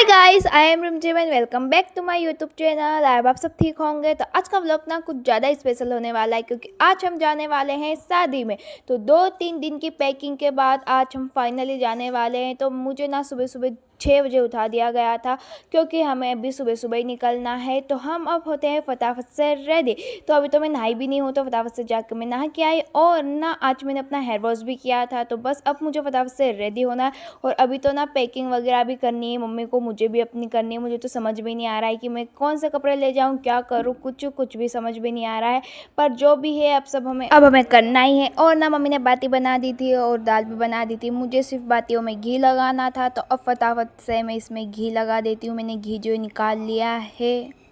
Guys, I am Rimjhim and welcome back to my YouTube channel. I आप सब ठीक होंगे। तो आज का व्लॉग ना कुछ ज़्यादा स्पेशल होने वाला है क्योंकि आज हम जाने वाले हैं शादी में। तो 2-3 दिन की पैकिंग के बाद आज हम फाइनली जाने वाले हैं। तो मुझे ना सुबह सुबह 6 बजे उठा दिया गया था क्योंकि हमें अभी सुबह सुबह ही निकलना है। तो हम अब होते हैं फटाफट से रेडी। तो अभी तो मैं नहाई भी नहीं हूँ, तो फटाफट से जाकर मैं नहा के आई और ना आज मैंने अपना हेयर वॉश भी किया था। तो बस अब मुझे फटाफट से रेडी होना है और अभी तो ना पैकिंग वगैरह भी करनी है मम्मी को, मुझे भी अपनी करनी है। मुझे तो समझ में नहीं आ रहा है कि मैं कौन से कपड़े ले जाऊँ, क्या करूँ, कुछ भी समझ में नहीं आ रहा है। पर जो भी है अब हमें करना ही है। और ना मम्मी ने बाती बना दी थी और दाल भी बना दी थी। मुझे सिर्फ बातियों में घी लगाना था, तो अब फटाफट से मैं इसमें घी लगा देती हूँ। मैंने घी जो निकाल लिया है,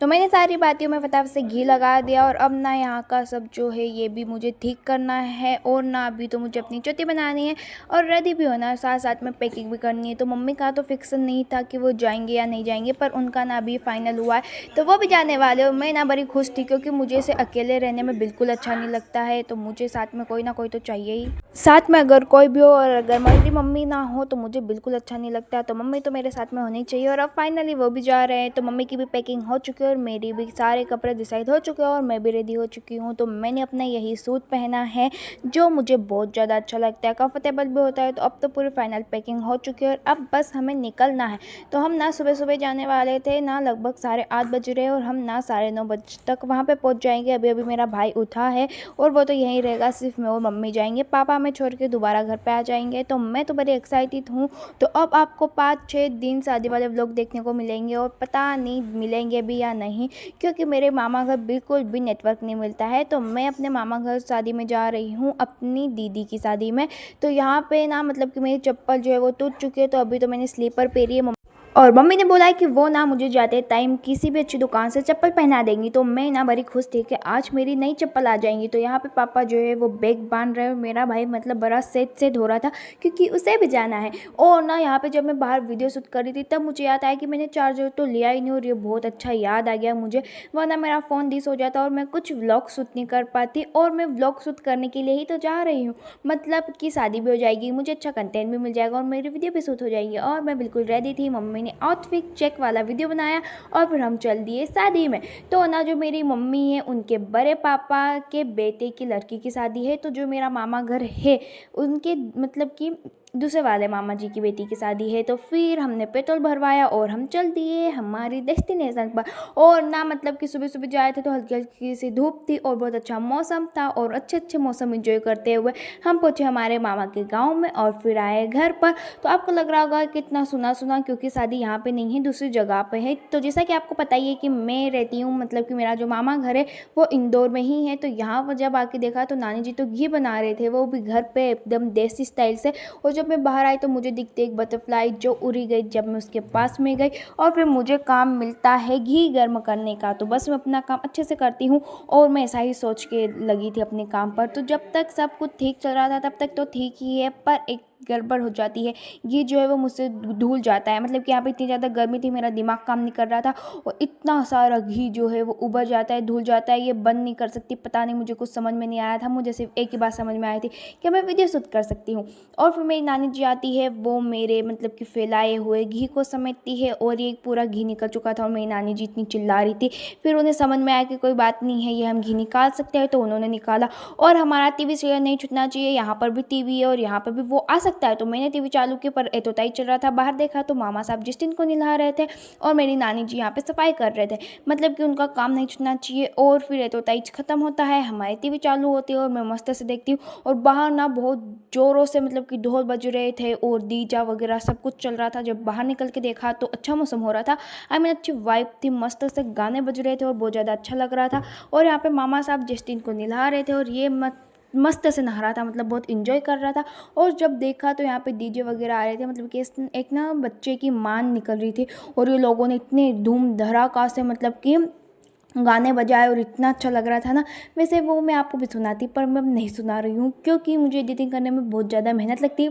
तो मैंने सारी बातियों में फटाफट से घी लगा दिया। और अब ना यहाँ का सब जो है ये भी मुझे ठीक करना है और ना अभी तो मुझे अपनी चोटी बनानी है और रेडी भी होना है, साथ साथ में पैकिंग भी करनी है। तो मम्मी का तो फिक्स नहीं था कि वो जाएंगे या नहीं जाएंगे, पर उनका ना अभी फाइनल हुआ है, तो वो भी जाने वाले। और मैं ना बड़ी खुश थी क्योंकि मुझे इसे अकेले रहने में बिल्कुल अच्छा नहीं लगता है। तो मुझे साथ में कोई ना कोई तो चाहिए ही, साथ में अगर कोई भी हो। और अगर मेरी मम्मी ना हो तो मुझे बिल्कुल अच्छा नहीं लगता। तो मम्मी तो मेरे साथ में होनी चाहिए। और अब फाइनली वो भी जा रहे हैं, तो मम्मी की भी पैकिंग हो चुकी है और मेरी भी सारे कपड़े डिसाइड हो चुके हैं और मैं भी रेडी हो चुकी हूँ। तो मैंने अपना यही सूट पहना है जो मुझे बहुत ज़्यादा अच्छा लगता है, कंफर्टेबल भी होता है। तो अब तो पूरी फाइनल पैकिंग हो चुकी है और अब बस हमें निकलना है। तो हम ना सुबह सुबह जाने वाले थे, ना लगभग 8:30 बज रहे हैं और हम ना 9:30 बजे तक वहाँ पे पहुँच जाएंगे। अभी अभी मेरा भाई उठा है और वो तो यहीं रहेगा, सिर्फ मैं और मम्मी जाएंगे। पापा हमें छोड़ के दोबारा घर पे आ जाएंगे। तो मैं तो बड़ी एक्साइटेड हूँ। तो अब आपको 5-6 दिन शादी वाले व्लॉग देखने को मिलेंगे और पता नहीं मिलेंगे भी या नहीं, क्योंकि मेरे मामा घर बिल्कुल भी नेटवर्क नहीं मिलता है। तो मैं अपने मामा घर शादी में जा रही हूँ, अपनी दीदी की शादी में। तो यहाँ पे ना मतलब कि मेरी चप्पल जो है वो टूट चुकी है, तो अभी तो मैंने स्लीपर पहनी है। और मम्मी ने बोला है कि वो ना मुझे जाते टाइम किसी भी अच्छी दुकान से चप्पल पहना देंगी। तो मैं ना बड़ी खुश थी कि आज मेरी नई चप्पल आ जाएंगी। तो यहाँ पे पापा जो है वो बैग बांध रहे हैं, मेरा भाई मतलब बड़ा सेट हो रहा था क्योंकि उसे भी जाना है। और ना यहाँ पे जब मैं बाहर वीडियो शूट कर रही थी तब मुझे याद आया कि मैंने चार्जर तो लिया ही नहीं, और ये बहुत अच्छा याद आ गया मुझे, वरना मेरा फ़ोन डिस हो जाता और मैं कुछ व्लॉग शूट नहीं कर पाती। और मैं व्लॉग शूट करने के लिए ही तो जा रही हूँ, मतलब कि शादी भी हो जाएगी, मुझे अच्छा कंटेंट भी मिल जाएगा और मेरी वीडियो भी शूट हो जाएगी। और मैं बिल्कुल रेडी थी। मम्मी ने आउटफिट चेक वाला वीडियो बनाया और फिर हम चल दिए शादी में। तो ना जो मेरी मम्मी है उनके बड़े पापा के बेटे की लड़की की शादी है। तो जो मेरा मामा घर है उनके मतलब कि दूसरे वाले मामा जी की बेटी की शादी है। तो फिर हमने पेट्रोल भरवाया और हम चल दिए हमारी डेस्टिनेशन पर। और ना मतलब कि सुबह सुबह जाए थे तो हल्की हल्की सी धूप थी और बहुत अच्छा मौसम था, और अच्छे अच्छे मौसम एंजॉय करते हुए हम पहुँचे हमारे मामा के गाँव में और फिर आए घर पर। तो आपको लग रहा होगा कितना सुना सुना, क्योंकि शादी यहाँ पे नहीं है, दूसरी जगह पे है। तो जैसा कि आपको पता ही है कि मैं रहती हूँ, मतलब कि मेरा जो मामा घर है वो इंदौर में ही है। तो यहाँ पर जब आके देखा तो नानी जी तो घी बना रहे थे, वो भी घर पे एकदम देसी स्टाइल से। और जब मैं बाहर आई तो मुझे दिखते एक बटरफ्लाई जो उड़ी गई जब मैं उसके पास में गई। और फिर मुझे काम मिलता है घी गर्म करने का, तो बस मैं अपना काम अच्छे से करती हूँ और मैं ऐसा ही सोच के लगी थी अपने काम पर। तो जब तक सब कुछ ठीक चल रहा था तब तक तो ठीक ही है, पर एक गड़बड़ हो जाती है। घी जो है वो मुझसे धुल जाता है, मतलब कि यहाँ पे इतनी ज़्यादा गर्मी थी, मेरा दिमाग काम नहीं कर रहा था और इतना सारा घी जो है वो उबर जाता है, धुल जाता है। ये बंद नहीं कर सकती, पता नहीं मुझे कुछ समझ में नहीं आ रहा था। मुझे सिर्फ एक ही बात समझ में आई थी कि मैं वीडियो शूट कर सकती हूँ। और फिर मेरी नानी जी आती है, वो मेरे मतलब कि फैलाए हुए घी को समेटती है और ये पूरा घी निकल चुका था और मेरी नानी जी इतनी चिल्ला रही थी। फिर उन्हें समझ में आया कि कोई बात नहीं है, ये हम घी निकाल सकते हैं, तो उन्होंने निकाला। और हमारा टीवी सीरियल नहीं छूटना चाहिए, यहाँ पर भी टीवी है और यहाँ पर भी वो आ सकता है। तो मैंने टीवी चालू की, पर एतोताई चल रहा था। बाहर देखा तो मामा साहब जिस्टिन को नहला रहे थे और मेरी नानी जी यहाँ पे सफाई कर रहे थे, मतलब कि उनका काम नहीं छूटना चाहिए। और फिर एतोताई खत्म होता है, हमारी टीवी चालू होती है और मैं मस्त से देखती हूँ। और बाहर ना बहुत जोरों से मतलब कि ढोल बज रहे थे और डीजा वगैरह सब कुछ चल रहा था। जब बाहर निकल के देखा तो अच्छा मौसम हो रहा था, आई मीन अच्छी वाइब थी, मस्त से गाने बज रहे थे और बहुत ज़्यादा अच्छा लग रहा था। और यहाँ पे मामा साहब जस्टिन को नहला रहे थे और ये मस्त से नहा रहा था, मतलब बहुत इंजॉय कर रहा था। और जब देखा तो यहाँ पे डीजे वगैरह आ रहे थे, मतलब कि एक ना बच्चे की मान निकल रही थी और ये लोगों ने इतने धूम धड़ाका से मतलब कि गाने बजाए और इतना अच्छा लग रहा था ना। वैसे वो मैं आपको भी सुनाती, पर मैं अब नहीं सुना रही हूँ क्योंकि मुझे एडिटिंग करने में बहुत ज़्यादा मेहनत लगती है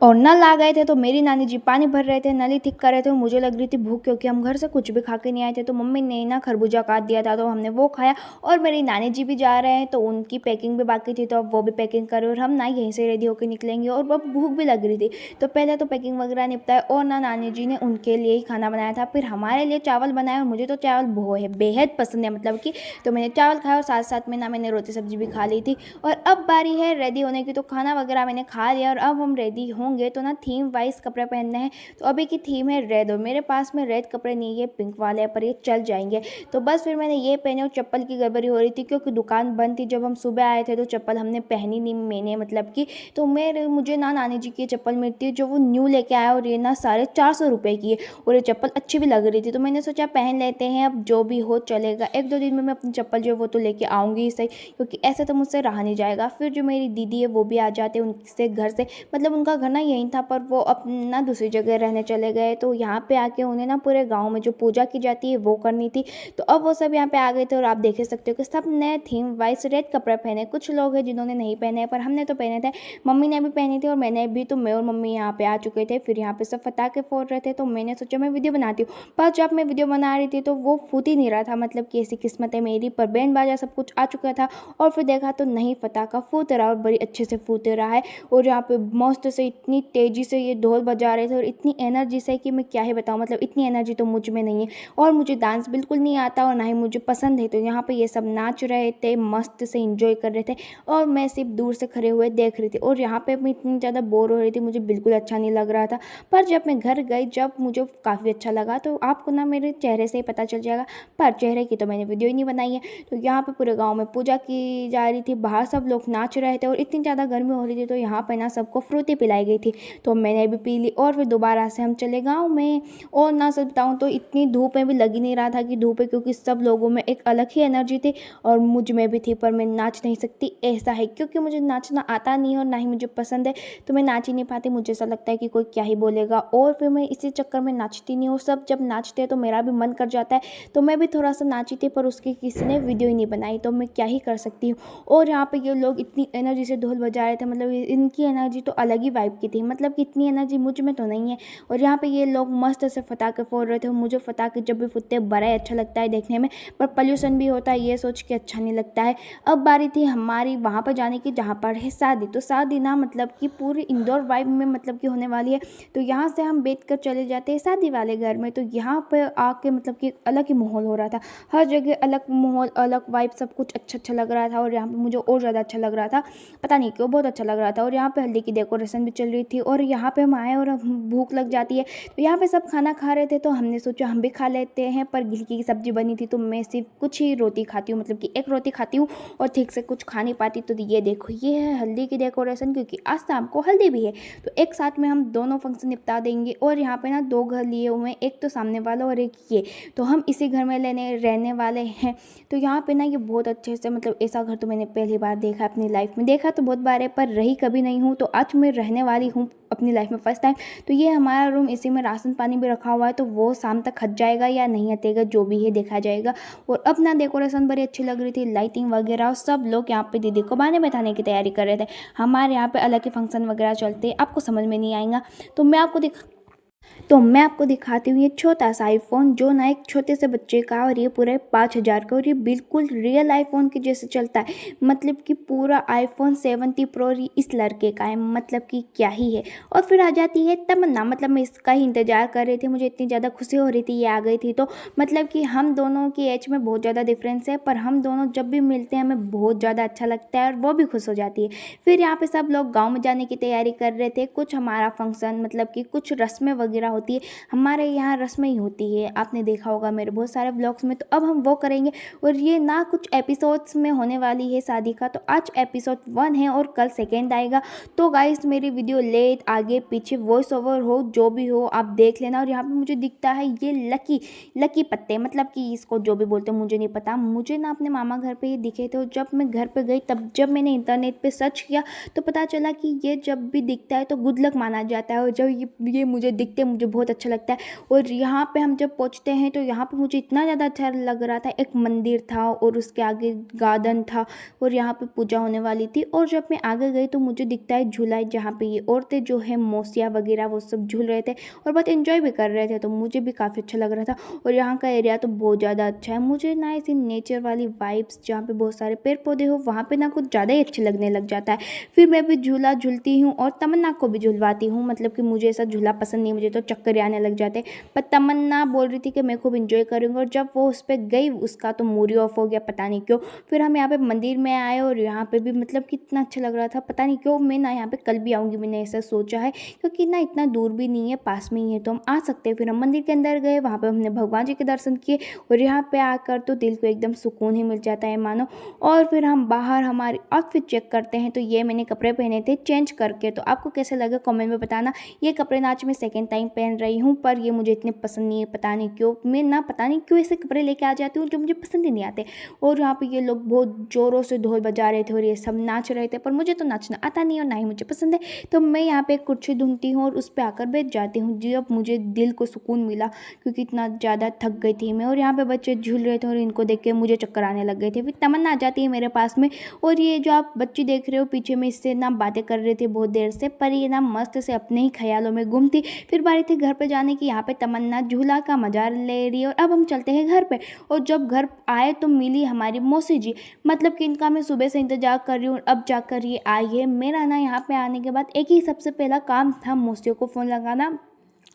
और नल आ गए थे तो मेरी नानी जी पानी भर रहे थे, नली ठीक कर रहे थे और मुझे लग रही थी भूख, क्योंकि हम घर से कुछ भी खा के नहीं आए थे। तो मम्मी ने ना खरबूजा काट दिया था तो हमने वो खाया। और मेरी नानी जी भी जा रहे हैं तो उनकी पैकिंग भी बाकी थी, तो अब वो भी पैकिंग करे और हम ना यहीं से रेडी होकर निकलेंगे। और अब भूख भी लग रही थी तो पहले तो पैकिंग वगैरह निपटाए और ना नानी जी ने उनके लिए ही खाना बनाया था, फिर हमारे लिए चावल बनाया। और मुझे तो चावल बेहद पसंद है, मतलब कि तो मैंने चावल खाया और साथ साथ में ना मैंने रोटी सब्जी भी खा ली थी। और अब बारी है रेडी होने की, तो खाना वगैरह मैंने खा लिया और अब हम रेडी होंगे। तो ना थीम वाइज कपड़े पहनने हैं, तो अभी की थीम है रेड और मेरे पास में रेड कपड़े नहीं है, पिंक वाले पर ये चल जाएंगे। तो बस फिर मैंने ये पहने और चप्पल की गड़बड़ी हो रही थी क्योंकि दुकान बंद थी। जब हम सुबह आए थे तो चप्पल हमने पहनी नहीं, मैंने मतलब कि तो मुझे ना नानी जी की चप्पल मिलती है जो वो न्यू लेके आया और ये ना 450 रुपये की है और ये चप्पल अच्छी भी लग रही थी। तो मैंने सोचा पहन लेते हैं, अब जो भी हो चलेगा। 1-2 दिन में मैं अपनी चप्पल जो है वो तो लेके आऊँगी ही सही, क्योंकि ऐसे तो मुझसे रहा नहीं जाएगा। फिर जो मेरी दीदी है वो भी आ जाते उनसे घर से, मतलब उनका घर ना यहीं था पर वो अपना दूसरी जगह रहने चले गए। तो यहाँ पे आके उन्हें ना पूरे गांव में जो पूजा की जाती है वो करनी थी। तो अब वो सब यहाँ पे आ गए थे और आप देख सकते हो कि सब ने थीम वाइज रेड कपड़े पहने। कुछ लोग हैं जिन्होंने नहीं पहने पर हमने तो पहने थे, मम्मी ने भी पहनी थी और मैंने भी। तो मैं और मम्मी यहाँ पे आ चुके थे, फिर यहाँ पे सब पटाखे फोड़ रहे थे। तो मैंने सोचा मैं वीडियो बनाती हूँ, पर जब मैं वीडियो बना रही थी तो वो फूट ही नहीं रहा था, मतलब कि ऐसी किस्मत है मेरी। पर बैंड बाजा सब कुछ आ चुका था और फिर देखा तो नहीं, पटाखा फूट रहा और बड़ी अच्छे से फूट रहा है। और यहाँ पे मस्त से इतनी तेज़ी से ये ढोल बजा रहे थे और इतनी एनर्जी से कि मैं क्या ही बताऊँ, मतलब इतनी एनर्जी तो मुझ में नहीं है। और मुझे डांस बिल्कुल नहीं आता और ना ही मुझे पसंद है। तो यहाँ पे ये सब नाच रहे थे, मस्त से इंजॉय कर रहे थे और मैं सिर्फ दूर से खड़े हुए देख रही थी। और यहाँ पे मैं इतनी ज़्यादा बोर हो रही थी, मुझे बिल्कुल अच्छा नहीं लग रहा था। पर जब मैं घर गई, जब मुझे काफ़ी अच्छा लगा, तो आपको ना मेरे चेहरे से ही पता चल जाएगा। पर चेहरे की तो मैंने वीडियो ही नहीं बनाई है। तो यहाँ पे पूरे गाँव में पूजा की जा रही थी, बाहर सब लोग नाच रहे थे और इतनी ज़्यादा गर्मी हो रही थी। तो यहाँ पे ना सबको फ्रूटी पिलाई गई थी, तो मैंने भी पी ली और फिर दोबारा से हम चले गाँव में। और ना सच बताऊँ तो इतनी धूप में भी लग ही नहीं रहा था कि धूप है, क्योंकि सब लोगों में एक अलग ही एनर्जी थी और मुझ में भी थी। पर मैं नाच नहीं सकती, ऐसा है क्योंकि मुझे नाचना आता नहीं और ना ही मुझे पसंद है, तो मैं नाच ही नहीं पाती। मुझे ऐसा लगता है कि कोई क्या ही बोलेगा और फिर मैं इसी चक्कर में नाचती नहीं हूँ। सब जब नाचते हैं तो मेरा भी मन कर जाता है, तो मैं भी थोड़ा सा नाची थी, पर उसकी किसी ने वीडियो ही नहीं बनाई, तो मैं क्या ही कर सकती हूँ। और यहाँ पे ये लोग इतनी एनर्जी से ढोल बजा रहे थे, मतलब इनकी एनर्जी तो अलग ही वाइब की थी, मतलब कि इतनी एनर्जी मुझ में तो नहीं है। और यहाँ पे ये लोग मस्त से पटाखे फोड़ रहे थे। मुझे पटाखे जब भी फूटते हैं बड़ा ही अच्छा लगता है देखने में, पर पोल्यूशन भी होता है ये सोच के अच्छा नहीं लगता है। अब बारी थी हमारी वहाँ पर जाने की जहाँ पर है शादी। तो शादी ना मतलब कि पूरी इंदौर वाइब में मतलब कि होने वाली है। तो यहाँ से हम बैठ कर चले जाते हैं शादी वाले घर में। तो यहाँ पर आके मतलब कि अलग ही माहौल हो रहा था, हर जगह अलग माहौल, अलग वाइब, सब कुछ अच्छा अच्छा लग रहा था। और यहाँ पे मुझे और ज़्यादा अच्छा लग रहा था, पता नहीं क्यों, बहुत अच्छा लग रहा था। और यहाँ पे हल्दी की डेकोरेशन भी चल रही थी और यहाँ पे हम आए और भूख लग जाती है। तो यहाँ पे सब खाना खा रहे थे तो हमने सोचा हम भी खा लेते हैं, पर घी की सब्जी बनी थी तो मैं सिर्फ कुछ ही रोटी खाती हूँ, मतलब कि एक रोटी खाती हूँ और ठीक से कुछ खा नहीं पाती। तो ये देखो ये है हल्दी की डेकोरेशन, क्योंकि आज शाम को हल्दी भी है, तो एक साथ में हम दोनों फंक्शन निपटा देंगे। और यहाँ पे ना 2 घर लिए हुए हैं, एक तो सामने वाला और एक ये, तो हम इसी घर में रहने वाले हैं। तो यहाँ पे ना ये बहुत अच्छे से, मतलब ऐसा घर तो मैंने पहली बार देखा अपनी लाइफ में। देखा तो बहुत बार है पर रही कभी नहीं हूँ, तो आज मैं रहने वाली हूँ अपनी लाइफ में फर्स्ट टाइम। तो ये हमारा रूम, इसी में राशन पानी भी रखा हुआ है, तो वो शाम तक हट जाएगा या नहीं हटेगा जो भी है देखा जाएगा। और अपना डेकोरेशन बड़ी अच्छी लग रही थी, लाइटिंग वगैरह, और सब लोग यहाँ पे दीदी को बाने बैठाने की तैयारी कर रहे थे। हमारे यहाँ पे अलग ही फंक्शन वगैरह चलते, आपको समझ में नहीं आएगा। तो मैं आपको दिखाती हूँ ये छोटा सा आईफोन, जो ना एक छोटे से बच्चे का, और ये पूरे 5,000 का, और ये बिल्कुल रियल आईफोन के जैसे चलता है, मतलब कि पूरा आईफोन 70 प्रो इस लड़के का है, मतलब कि क्या ही है। और फिर आ जाती है तमन्ना, मतलब मैं इसका ही इंतजार कर रही थी, मुझे इतनी ज़्यादा खुशी हो रही थी ये आ गई थी। तो मतलब कि हम दोनों की एज में बहुत ज़्यादा डिफरेंस है, पर हम दोनों जब भी मिलते हैं हमें बहुत ज़्यादा अच्छा लगता है और वो भी खुश हो जाती है। फिर यहाँ पे सब लोग गाँव में जाने की तैयारी कर रहे थे। कुछ हमारा फंक्शन, मतलब कि कुछ रस्में वगैरह होती है, हमारे यहाँ रस्में ही होती है, आपने देखा होगा मेरे बहुत सारे ब्लॉग्स में, तो अब हम वो करेंगे। और ये ना कुछ एपिसोड्स में होने वाली है शादी का, तो आज एपिसोड 1 है और कल सेकेंड आएगा। तो गाइस मेरी वीडियो लेट आगे पीछे वॉइस ओवर हो जो भी हो आप देख लेना। और यहाँ पे मुझे दिखता है ये लकी पत्ते, मतलब कि इसको जो भी बोलते हैं मुझे नहीं पता, मुझे ना अपने मामा घर पे ये दिखे थे। और जब मैं घर पे गई, तब जब मैंने इंटरनेट पे सर्च किया तो पता चला कि ये जब भी दिखता है तो गुड लक माना जाता है। और जब ये मुझे दिखते मुझे बहुत अच्छा लगता है। और यहाँ पे हम जब पहुँचते हैं तो यहाँ पे मुझे इतना ज़्यादा अच्छा लग रहा था। एक मंदिर था और उसके आगे गार्डन था और यहाँ पे पूजा होने वाली थी। और जब मैं आगे गई तो मुझे दिखता है झूला जहाँ पे ये औरतें जो है मौसिया वगैरह वो सब झूल रहे थे और बहुत एंजॉय भी कर रहे थे, तो मुझे भी काफ़ी अच्छा लग रहा था। और यहाँ का एरिया तो बहुत ज़्यादा अच्छा है। मुझे ना ऐसी नेचर वाली वाइब्स जहाँ पे बहुत सारे पेड़ पौधे हो वहाँ पे ना कुछ ज़्यादा ही अच्छे लगने लग जाता है। फिर मैं भी झूला झूलती हूँ और तमन्ना को भी झुलवाती हूँ। मतलब कि मुझे ऐसा झूला पसंद नहीं, मुझे तो चक्कर आने लग जाते। पर तमन्ना बोल रही थी कि मैं खूब इंजॉय करूँगी और जब वो उस पर गई उसका तो मूड ही ऑफ हो गया, पता नहीं क्यों। फिर हम यहाँ पे मंदिर में आए और यहाँ पे भी मतलब कितना अच्छा लग रहा था, पता नहीं क्यों। मैं ना यहाँ पे कल भी आऊँगी, मैंने ऐसा सोचा है, क्योंकि ना इतना दूर भी नहीं है, पास में ही है, तो हम आ सकते हैं। फिर हम मंदिर के अंदर गए, वहाँ पे हमने भगवान जी के दर्शन किए और यहाँ पे आकर तो दिल को एकदम सुकून ही मिल जाता है मानो। और फिर हम बाहर हमारी आउटफिट चेक करते हैं, तो ये मैंने कपड़े पहने थे चेंज करके, तो आपको कैसे लगे कमेंट में बताना। ये कपड़े ना आज मैं सेकेंड टाइम पहन रही हूँ, पर ये मुझे इतने पसंद नहीं है, पता नहीं क्यों। मैं ना पता नहीं क्यों ऐसे कपड़े लेके आ जाती हूँ जो मुझे पसंद ही नहीं आते। और यहाँ पे ये लोग बहुत ज़ोरों से ढोल बजा रहे थे और ये सब नाच रहे थे, पर मुझे तो नाचना आता नहीं और ना ही मुझे पसंद है। तो मैं यहाँ पे एक कुर्सी ढूंढती हूँ और उस पर आकर बैठ जाती हूँ, जब मुझे दिल को सुकून मिला, क्योंकि इतना ज़्यादा थक गई थी मैं। और यहाँ पे बच्चे झूल रहे थे और इनको देख के मुझे चक्कर आने लग गए थे। फिर तमन्ना आ जाती है मेरे पास में और ये जो आप बच्ची देख रहे हो पीछे में, इससे ना बातें कर रहे थे बहुत देर से, पर ये ना मस्त से अपने ही ख्यालों में गुम थी। फिर बारी थी घर पे जाने की, यहाँ पे तमन्ना झूला का मजा ले रही है और अब हम चलते हैं घर पे। और जब घर आए तो मिली हमारी मौसी जी, मतलब कि इनका मैं सुबह से इंतजार कर रही हूँ, अब जाकर ये आई है। मेरा ना यहाँ पे आने के बाद एक ही सबसे पहला काम था मौसियों को फ़ोन लगाना,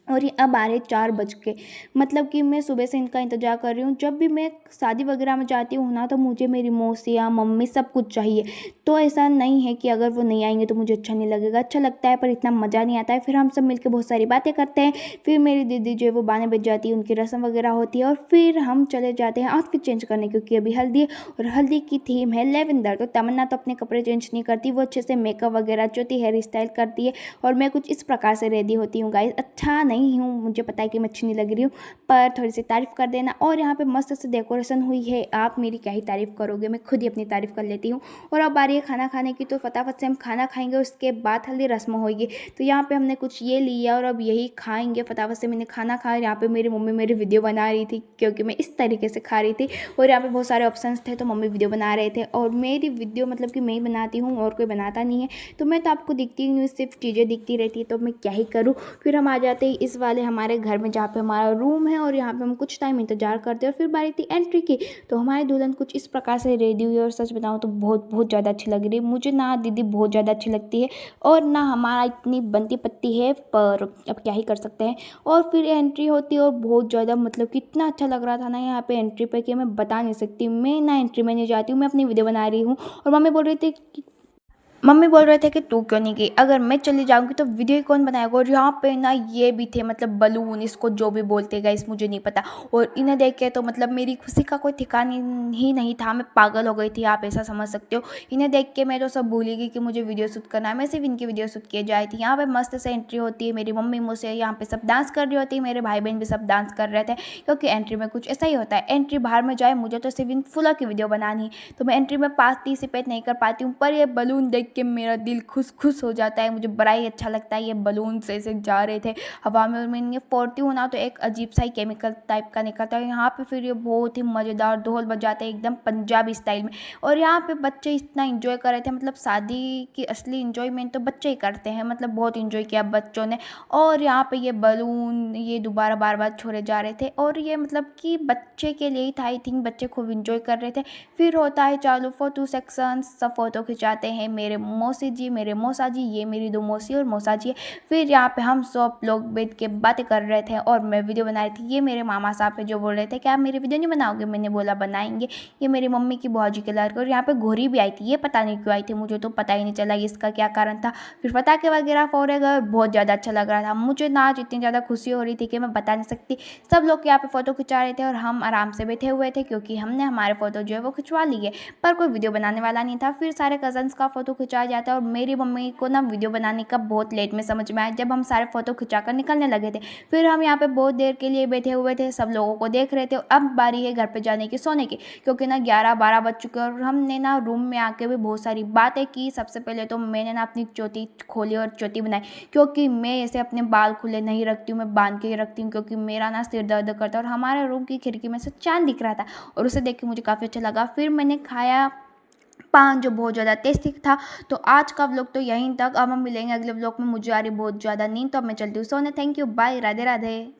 और ये अब आ रहे 4 बज के। मतलब कि मैं सुबह से इनका इंतज़ार कर रही हूँ। जब भी मैं शादी वगैरह में जाती हूँ ना, तो मुझे मेरी मौसियाँ मम्मी सब कुछ चाहिए। तो ऐसा नहीं है कि अगर वो नहीं आएंगे तो मुझे अच्छा नहीं लगेगा, अच्छा लगता है पर इतना मज़ा नहीं आता है। फिर हम सब मिलकर बहुत सारी बातें करते हैं। फिर मेरी दीदी जो है वो 12 बज जाती है, उनकी रस्म वगैरह होती है और फिर हम चले जाते हैं आउटफिट चेंज करने, क्योंकि अभी हल्दी है और हल्दी की थीम है लेवेंडर। तो तमन्ना तो अपने कपड़े चेंज नहीं करती, वो अच्छे से मेकअप वगैरह जो थी हेयर स्टाइल करती है और मैं कुछ इस प्रकार से रेडी होती हूँ। गाइस अच्छा नहीं हूँ, मुझे पता है कि मैं अच्छी नहीं लग रही हूँ, पर थोड़ी सी तारीफ़ कर देना। और यहाँ पे मस्त से डेकोरेशन हुई है, आप मेरी क्या ही तारीफ़ करोगे, मैं खुद ही अपनी तारीफ़ कर लेती हूँ। और अब बारी है खाना खाने की, तो फटाफट से हम खाना खाएंगे, उसके बाद हल्दी रस्म होगी। तो यहाँ पे हमने कुछ ये लिया और अब यही खाएंगे। फटाफट से मैंने खाना खाया। यहाँ पे मेरी मम्मी मेरी वीडियो बना रही थी, क्योंकि मैं इस तरीके से खा रही थी और यहाँ पे बहुत सारे ऑप्शंस थे, तो मम्मी वीडियो बना रहे थे। और मेरी वीडियो मतलब कि मैं ही बनाती हूँ और कोई बनाता नहीं है, तो मैं तो आपको दिखती नहीं, सिर्फ चीज़ें दिखती रहती है, तो मैं क्या ही करूँ। फिर हम आ जाते हैं इस वाले हमारे घर में, जहाँ पे हमारा रूम है और यहाँ पे हम कुछ टाइम इंतजार करते हैं। और फिर बारी थी एंट्री की, तो हमारी दुल्हन कुछ इस प्रकार से रेडी हुई और सच बताऊँ तो बहुत बहुत ज़्यादा अच्छी लग रही है मुझे। ना दीदी बहुत ज़्यादा अच्छी लगती है और ना हमारा इतनी बनती पत्ती है, पर अब क्या ही कर सकते हैं। और फिर एंट्री होती है और बहुत ज़्यादा मतलब कि इतना अच्छा लग रहा था ना यहाँ पे एंट्री पे, कि मैं बता नहीं सकती। मैं ना एंट्री में नहीं जाती हूँ, मैं अपनी वीडियो बना रही हूँ। और मम्मी बोल रहे थे कि तू क्यों नहीं गई, अगर मैं चली जाऊंगी तो वीडियो ही कौन बनाएगा। और यहाँ पे ना ये भी थे, मतलब बलून, इसको जो भी बोलते गए इस मुझे नहीं पता। और इन्हें देख के तो मतलब मेरी खुशी का कोई ठिकाना ही नहीं था, मैं पागल हो गई थी, आप ऐसा समझ सकते हो। इन्हें देख के मैं तो सब भूल गई कि मुझे वीडियो शूट करना है, मैं सिर्फ इनकी वीडियो शूट किए जाए थी। यहाँ पे मस्त से एंट्री होती है, मेरी मम्मी मुझसे यहाँ पे सब डांस कर रही होती है, मेरे भाई बहन भी सब डांस कर रहे थे, क्योंकि एंट्री में कुछ ऐसा ही होता है। एंट्री बाहर में जाए, मुझे तो सिर्फ इन फुला की वीडियो बनानी है, तो मैं एंट्री में पार्टिसिपेट नहीं कर पाती हूँ। पर ये बलून देख के मेरा दिल खुश खुश हो जाता है, मुझे बड़ा ही अच्छा लगता है। ये बलून से ऐसे जा रहे थे हवा में और मैं इन्हें फोड़ती हूँ ना, तो एक अजीब सा ही केमिकल टाइप का निकलता है। यहाँ पे फिर ये बहुत ही मज़ेदार ढोल बजाते हैं एकदम पंजाबी स्टाइल में। और यहाँ पे बच्चे इतना इंजॉय कर रहे थे, मतलब शादी की असली इंजॉयमेंट तो बच्चे ही करते हैं, मतलब बहुत इंजॉय किया बच्चों ने। और यहाँ पे ये बलून ये दोबारा बार बार छोड़े जा रहे थे, और ये मतलब कि बच्चे के लिए ही था, आई थिंक बच्चे खूब इंजॉय कर रहे थे। फिर होता है चालू फोटो सेक्शन, सब फोटो खिंचाते हैं, मेरे मौसी जी मेरे मौसा जी, ये मेरी 2 मौसी और मौसा जी है। फिर यहाँ पे हम सब लोग बैठ के बातें कर रहे थे और मैं वीडियो बना रही थी। ये मेरे मामा साहब है जो बोल रहे थे कि आप मेरी वीडियो नहीं बनाओगे, मैंने बोला बनाएंगे। ये मेरी मम्मी की बुआ जी के लड़के, और यहाँ पे घोड़ी भी आई थी, ये पता नहीं क्यों आई थी, मुझे तो पता ही नहीं चला इसका क्या कारण था। फिर पटाखे वगैरह फोड़े गए, बहुत ज़्यादा अच्छा लग रहा था मुझे ना, आज इतनी ज़्यादा खुशी हो रही थी कि मैं बता नहीं सकती। सब लोग यहाँ पे फ़ोटो खिंचा रहे थे और हम आराम से बैठे हुए थे, क्योंकि हमने हमारे फ़ोटो जो है वो खिंचवा लिए, पर कोई वीडियो बनाने वाला नहीं था। फिर सारे कज़न्स का फ़ोटो खिंचाया जाता है। और मेरी मम्मी को ना वीडियो बनाने का बहुत लेट में समझ में आया, जब हम सारे फ़ोटो खिंचाकर निकलने लगे थे। फिर हम यहाँ पे बहुत देर के लिए बैठे हुए थे, सब लोगों को देख रहे थे। अब बारी है घर पे जाने की, सोने की, क्योंकि ना 11-12 बज चुके हैं। और हमने ना रूम में आके भी बहुत सारी बातें की। सबसे पहले तो मैंने ना अपनी चोटी खोली और चोटी बनाई, क्योंकि मैं ऐसे अपने बाल खुले नहीं रखती हूँ, मैं बांध के ही रखती हूँ, क्योंकि मेरा ना सिर दर्द करता है। और हमारे रूम की खिड़की में से चाँद दिख रहा था और उसे देख के मुझे काफ़ी अच्छा लगा। फिर मैंने खाया पान, जो बहुत ज़्यादा टेस्टी था। तो आज का व्लॉग तो यहीं तक, अब हम मिलेंगे अगले व्लॉग में। मुझे आ रही बहुत ज़्यादा नींद, तो अब मैं चलती हूँ सोने। Thank you, bye, Radhe Radhe.